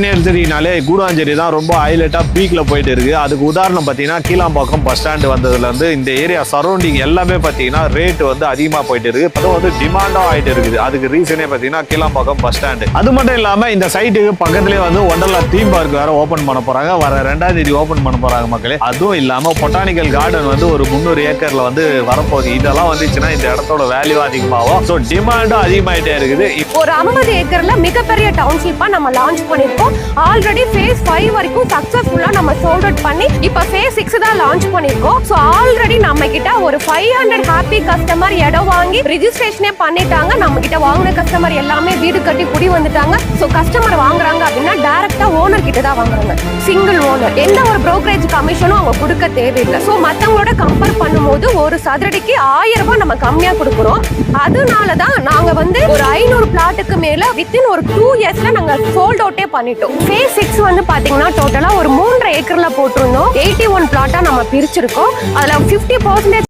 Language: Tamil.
நெரிசலினாலே கூடாஞ்சேரி தான் ரொம்ப ஹைலைட்டா பீக்ல போயிட்டு இருக்கு. அதுக்கு உதாரணம் பாத்தீங்கன்னா கீழாம்பாக்கம் பஸ் ஸ்டாண்ட் வந்ததுல இருந்து இந்த ஏரியா சரௌண்டிங் எல்லாமே பாத்தீங்கன்னா ரேட் வந்து அதிகமா போயிட்டு இருக்கு. அதுவும் வந்து டிமாண்டா ஆயிட்டு இருக்குது. அதுக்கு ரீசனே பாத்தீங்கன்னா கீழாம்பாக்கம் பஸ் ஸ்டாண்ட். அது மட்டும் இல்லாம இந்த சைட்டுக்கு பக்கத்துலேயே வந்து ஒண்டர்லா தீம் பார்க் வேற ஓபன் பண்ண போறாங்க. வர 2ஆம் தேதி ஓபன் பண்ண போறாங்க மக்களே. அதுவும் இல்லாம பொட்டானிக்கல் கார்டன் வந்து ஒரு 300 ஏக்கர்ல வந்து வரப்போகுது. இதெல்லாம் வந்துச்சுன்னா இந்த இடத்தோட வேல்யூ அதிகமாகும். ஸோ டிமாண்டும் அதிகமாயிட்டே இருக்குது. ஒரு 50 ஏக்கர்ல மிகப்பெரிய டவுன்ஷிப்பா நம்ம லான்ச் பண்ணிருக்கோம். ஆல்ரெடி phase 5 வரைக்கும் சக்சஸ்ஃபுல்லா நம்ம சோல்ட் அவுட் பண்ணி இப்ப phase 6 தான் லான்ச் பண்ணிருக்கோம். சோ ஆல்ரெடி நம்ம கிட்ட ஒரு 500 ஹாப்பி கஸ்டமர் இடம் வாங்கி ரெஜிஸ்ட்ரேஷனே பண்ணிட்டாங்க. நம்ம கிட்ட வாங்கின கஸ்டமர் எல்லாமே வீடு கட்டி குடி வந்துட்டாங்க. சோ கஸ்டமர் வாங்குறாங்க அப்படின்னா டைரக்டா ஓனர் கிட்ட தான் வாங்குறாங்க. சிங்கிள் ஓனர், எந்த ஒரு brokerage கமிஷனும் அவங்க கொடுக்க தேவையில்லை. சோ மத்தவங்களோட கம்பேர் பண்ணும்போது ஒரு சதுரடிக்கு 1000 ரூபாய் நம்ம கம்மியா கொடுக்குறோம். அதனாலதான் நாங்க வந்து ஒரு 500 பிளாட்டுக்கு மேல வித்தின் ஒரு 2 இயர்ஸ்ல நாங்க சோல்ட் அவுட்டே பண்ணிட்டோம். phase 6 வந்து பாத்தீங்கன்னா டோட்டலா ஒரு 3.5 ஏக்கர்ல போட்டிருந்தோம். 81 பிளாட்டா நம்ம பிரிச்சிருக்கோம். அதுல 50%